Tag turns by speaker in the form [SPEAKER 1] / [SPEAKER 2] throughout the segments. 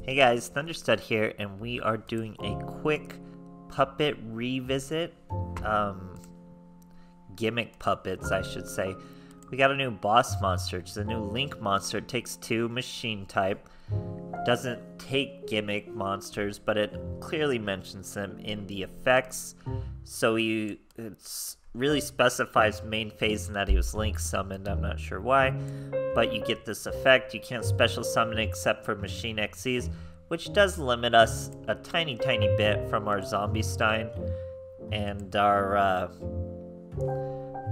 [SPEAKER 1] Hey guys, THUNDERSTUD here, and we are doing a quick puppet revisit. Gimmick puppets, I should say. We got a new boss monster, which is a new Link monster. It takes 2 machine type. Doesn't take gimmick monsters, but it clearly mentions them in the effects. So it really specifies main phase in that he was Link summoned. I'm not sure why, but you get this effect. You can't special summon except for machine XCs, which does limit us a tiny bit from our Zombie Stein and our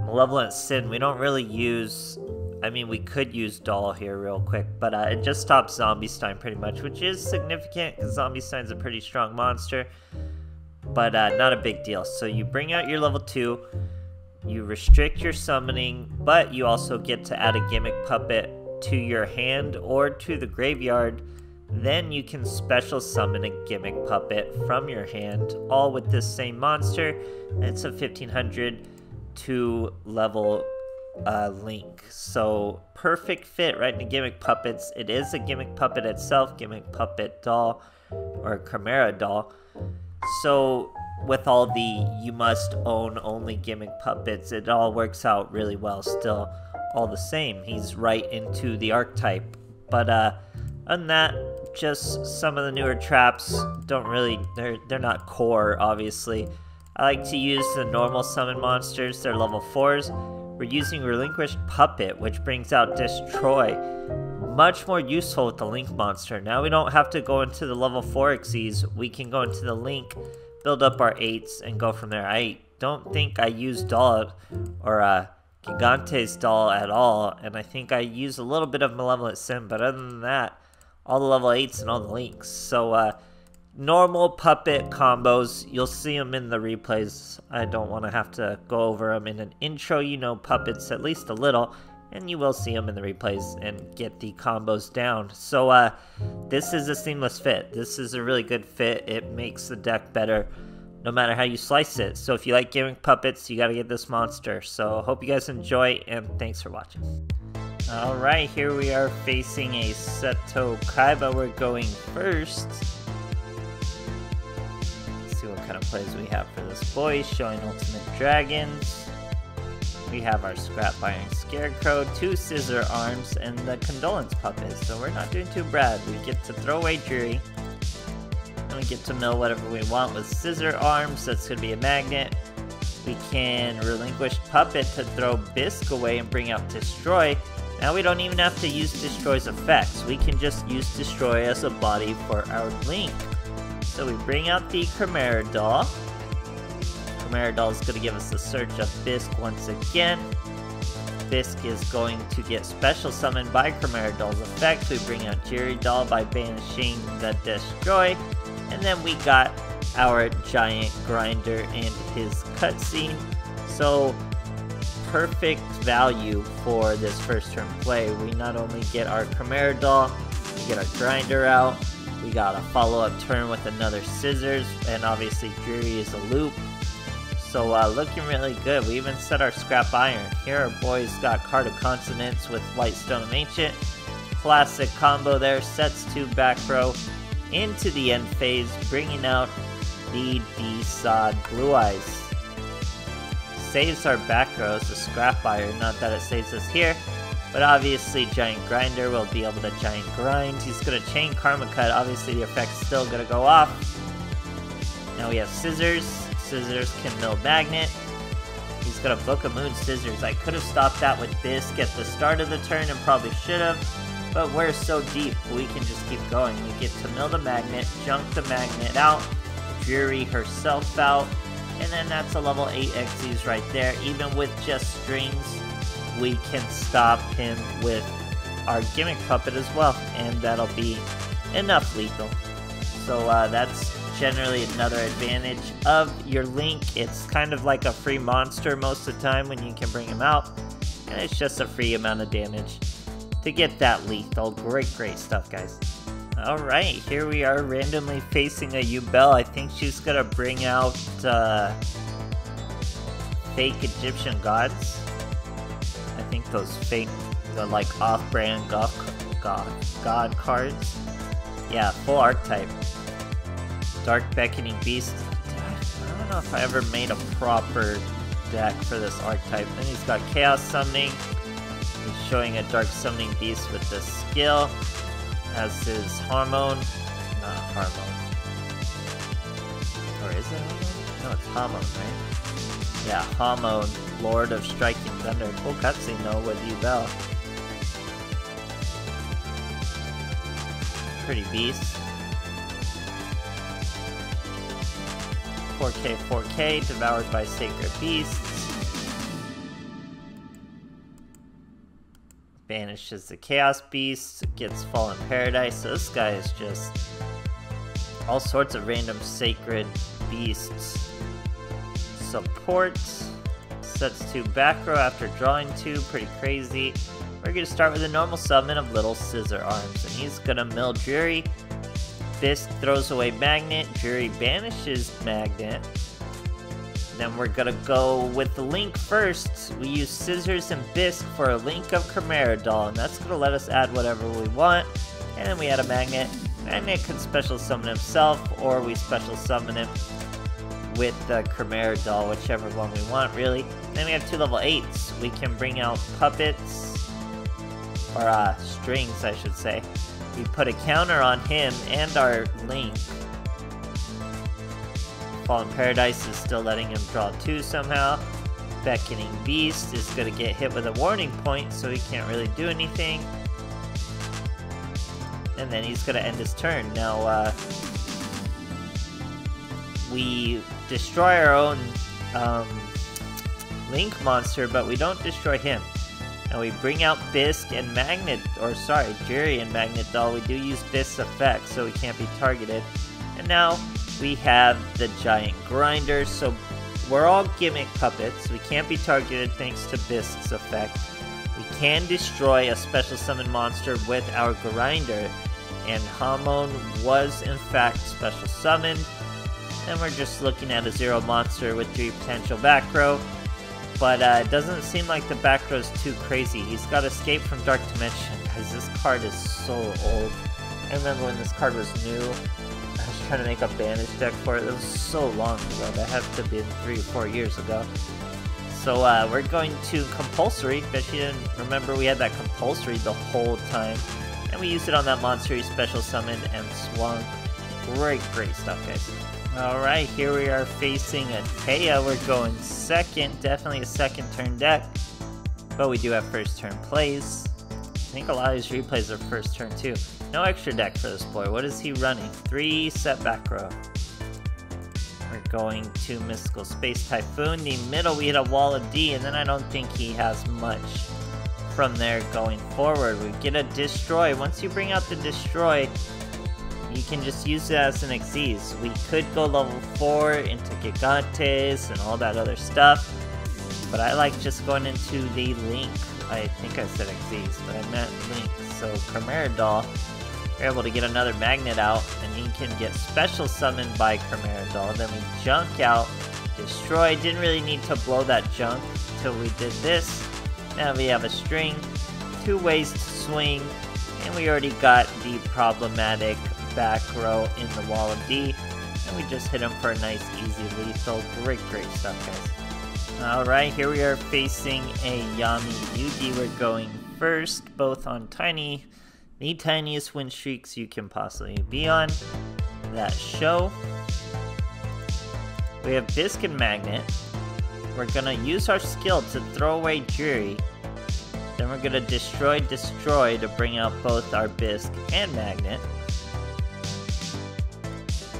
[SPEAKER 1] Malevolent Sin. We don't really use, I mean, we could use Doll here real quick, but it just stops Zombie Stein pretty much, which is significant because Zombie Stein's a pretty strong monster, but not a big deal. So you bring out your level 2, you restrict your summoning, but you also get to add a gimmick puppet to your hand or to the graveyard. Then you can special summon a gimmick puppet from your hand, all with this same monster. It's a 1500 to level Link. So perfect fit right into gimmick puppets. It is a gimmick puppet itself, gimmick puppet doll or Chimera doll. So with all the you must own only gimmick puppets, it all works out really well still all the same. He's right into the archetype. But other than that, just some of the newer traps don't really, they're not core, obviously. I like to use the normal summon monsters, they're level 4s. We're using Relinquished Puppet, which brings out Destroy. Much more useful with the Link monster. Now we don't have to go into the level 4 XCs, we can go into the Link, build up our 8s, and go from there. I don't think I use Doll or Gigante's Doll at all, and I think I use a little bit of Malevolent Sin, but other than that, all the level 8s and all the Links. So normal puppet combos, you'll see them in the replays. I don't want to have to go over them in an intro. You know puppets at least a little, and you will see them in the replays and get the combos down. So this is a seamless fit. This is a really good fit. It makes the deck better no matter how you slice it. So if you like gimmick puppets, you got to get this monster. So hope you guys enjoy, and thanks for watching. Alright, here we are facing a Seto Kaiba. We're going first. Let's see what kind of plays we have for this boy. Showing Ultimate Dragons. We have our Scrap Iron Scarecrow, 2 Scissor Arms, and the Condolence Puppet. So we're not doing too bad. We get to throw away Jury. And we get to mill whatever we want with Scissor Arms. That's going to be a magnet. We can relinquish Puppet to throw Bisque away and bring out Destroy. Now we don't even have to use Destroy's effects. We can just use Destroy as a body for our Link. So we bring out the Chimera doll. Chimera doll is going to give us the Search of Bisque once again. Bisque is going to get special summoned by Chimera doll's effect. We bring out Jerry doll by banishing the Destroy. And then we got our Giant Grinder and his cutscene. So perfect value for this first turn play. We not only get our Chimera doll, we get our Grinder out, we got a follow-up turn with another Scissors, and obviously Jury is a loop. So looking really good. We even set our Scrap Iron. Here our boys got Card of Consonants with White Stone of Ancient. Classic combo there, sets 2 back row into the end phase, bringing out the D-Sod Blue Eyes. Saves our back rows, the Scrap Iron, not that it saves us here, but obviously Giant Grinder will be able to Giant Grind. He's going to Chain Karma Cut, obviously the effect's still going to go off. Now we have Scissors. Scissors can mill Magnet. He's going to Book of Moon Scissors. I could have stopped that with Bisque at the start of the turn and probably should have, but we're so deep, we can just keep going. We get to mill the Magnet, junk the Magnet out, Jury herself out, and then that's a level 8 XCs right there. Even with just strings, we can stop him with our Gimmick Puppet as well, and that'll be enough lethal. So that's generally another advantage of your Link. It's kind of like a free monster most of the time when you can bring him out, and it's just a free amount of damage to get that lethal. Great stuff, guys. Alright, here we are randomly facing a Yubel. I think she's gonna bring out fake Egyptian gods. I think those fake, the like off-brand god cards. Yeah, full archetype. Dark Beckoning Beast. I don't know if I ever made a proper deck for this archetype. Then he's got Chaos Summoning. He's showing a Dark Summoning Beast with the skill. As his Hormone. Not Hormone. Or is it Hormone? No, it's Hormone, right? Yeah, Hormone. Lord of Striking Thunder. Cool cutscene though with Duel. Pretty beast. 4K, devoured by sacred beasts. Banishes the Chaos Beast, gets Fallen Paradise. So this guy is just all sorts of random sacred beasts. Support. Sets 2 back row after drawing 2, pretty crazy. We're gonna start with a normal summon of Little Scissor Arms, and he's gonna mill Jury. Bisque throws away Magnet, Jury banishes Magnet. Then we're gonna go with the Link first. We use Scissors and Bisque for a Link of Chimera Doll, and that's gonna let us add whatever we want. And then we add a Magnet. Magnet can special summon himself, or we special summon him with the Chimera Doll, whichever one we want, really. Then we have 2 level 8s. We can bring out puppets, or strings, I should say. We put a counter on him and our Link. Fallen Paradise is still letting him draw 2 somehow. Beckoning Beast is going to get hit with a warning point, so he can't really do anything. And then he's going to end his turn. Now, we destroy our own Link monster, but we don't destroy him. And we bring out Bisque and Magnet, or sorry, Jury and Magnet Doll. We do use Bisque's effect, so we can't be targeted. And now we have the Giant Grinder, so we're all Gimmick puppets. We can't be targeted thanks to Bisque's effect. We can destroy a special summon monster with our Grinder, and Hormone was in fact special summoned. And we're just looking at a 0 monster with 3 potential back row. But it doesn't seem like the back row is too crazy. He's got Escape from Dark Dimension, because this card is so old. I remember when this card was new, I was trying to make a Banish deck for it. It was so long ago. That had to be 3 or 4 years ago. So we're going to Compulsory. Bet you didn't remember we had that Compulsory the whole time. And we used it on that monster he special summoned and swung. Great stuff, guys. Alright, here we are facing a Taya. We're going second, definitely a second turn deck. But we do have first turn plays. I think a lot of these replays are first turn too. No extra deck for this boy. What is he running? 3 set back row. We're going to Mystical Space Typhoon. The middle we hit a Wall of D, and then I don't think he has much from there going forward. We get a Destroy. Once you bring out the Destroy, you can just use it as an Xyz. We could go level 4 into Gigantes and all that other stuff, but I like just going into the Link. I think I said Xyz, but I meant Link. So Chimera Doll, you're able to get another Magnet out, and he can get special summoned by Chimera Doll. Then we junk out, destroy. Didn't really need to blow that junk until we did this. Now we have a string, 2 ways to swing, and we already got the problematic back row in the Wall of D, and we just hit him for a nice easy lethal. Great stuff, guys. Alright, here we are facing a Yami Yugi. We're going first, both on tiny, the tiniest win streaks you can possibly be on. That show. We have Bisque and Magnet. We're gonna use our skill to throw away Jury. Then we're gonna destroy to bring out both our Bisque and Magnet.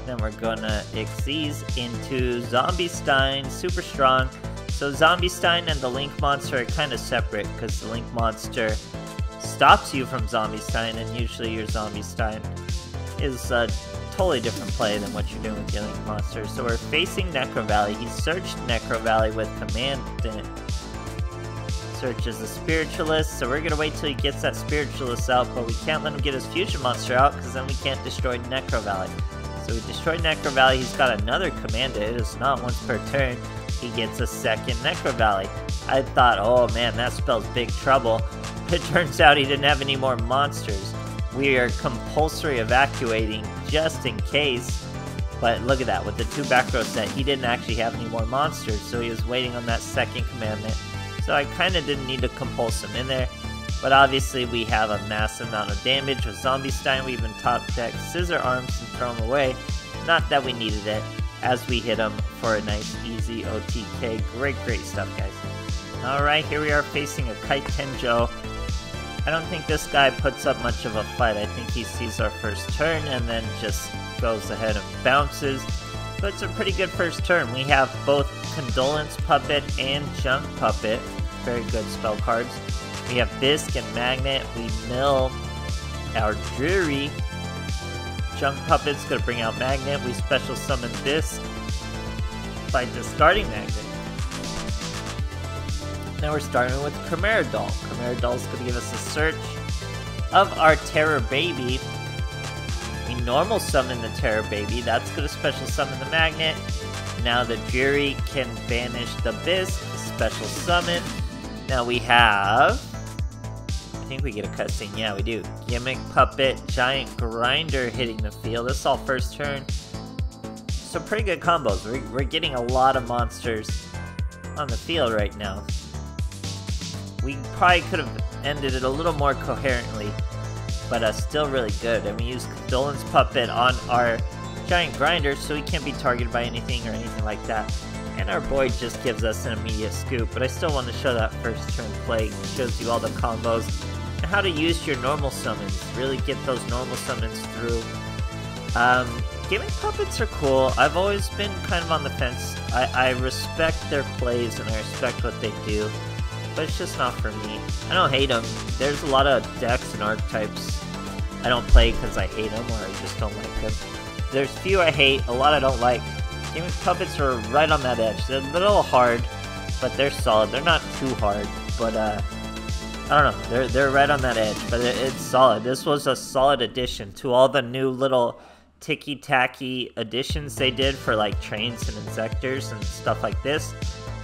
[SPEAKER 1] Then we're gonna Xyz into Zombie Stein, super strong. So Zombie Stein and the Link monster are kind of separate, because the Link monster stops you from Zombie Stein, and usually your Zombie Stein is a totally different play than what you're doing with your Link monster. So we're facing Necro Valley. He searched Necro Valley with Command. Search is a Spiritualist, so we're gonna wait till he gets that Spiritualist out, but we can't let him get his Fusion monster out, because then we can't destroy Necro Valley. So we destroyed Necro Valley. He's got another Command. It is not once per turn. He gets a second Necro Valley. I thought, oh man, that spells big trouble. It turns out he didn't have any more monsters. we are compulsory evacuating just in case. But look at that, with the 2 back row set, he didn't actually have any more monsters, so he was waiting on that second commandment. So I kind of didn't need to compulse him in there. But obviously we have a massive amount of damage with Zombie Stein. We even top deck Scissor Arms and throw him away. Not that we needed it, as we hit him for a nice easy OTK. Great stuff, guys. Alright, here we are facing a Kite Tenjo. I don't think this guy puts up much of a fight. I think he sees our first turn and then just goes ahead and bounces. But it's a pretty good first turn. We have both Condolence Puppet and Junk Puppet. Very good spell cards. We have Bisque and Magnet. We mill our Dreary. Junk Puppet's gonna bring out Magnet. We special summon Bisque by discarding Magnet. Now we're starting with Chimera Doll. Chimera Doll's gonna give us a search of our Terror Baby. We normal summon the Terror Baby. That's gonna special summon the Magnet. Now the Dreary can banish the Bisque. Special summon. Now we have... I think we get a cutscene. Yeah, we do. Gimmick Puppet, Giant Grinder hitting the field. This is all first turn. So pretty good combos. We're getting a lot of monsters on the field right now. We probably could have ended it a little more coherently, but still really good. And we use Condolence Puppet on our Giant Grinder, so he can't be targeted by anything or anything like that. And our boy just gives us an immediate scoop, but I still want to show that first turn play. It shows you all the combos and how to use your normal summons. Really get those normal summons through. Gimmick Puppets are cool. I've always been kind of on the fence. I respect their plays and I respect what they do, but it's just not for me. I don't hate them. There's a lot of decks and archetypes I don't play because I hate them or I just don't like them. There's few I hate, a lot I don't like. Gimmick Puppets are right on that edge. They're a little hard, but they're solid. They're not too hard, but I don't know. They're right on that edge, but it's solid. This was a solid addition to all the new little ticky-tacky additions they did for like trains and insectors and stuff like this.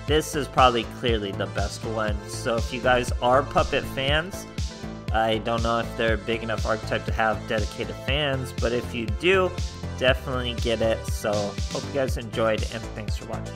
[SPEAKER 1] This is probably clearly the best one. So if you guys are Puppet fans, I don't know if they're a big enough archetype to have dedicated fans, but if you do, definitely get it. So hope you guys enjoyed and thanks for watching.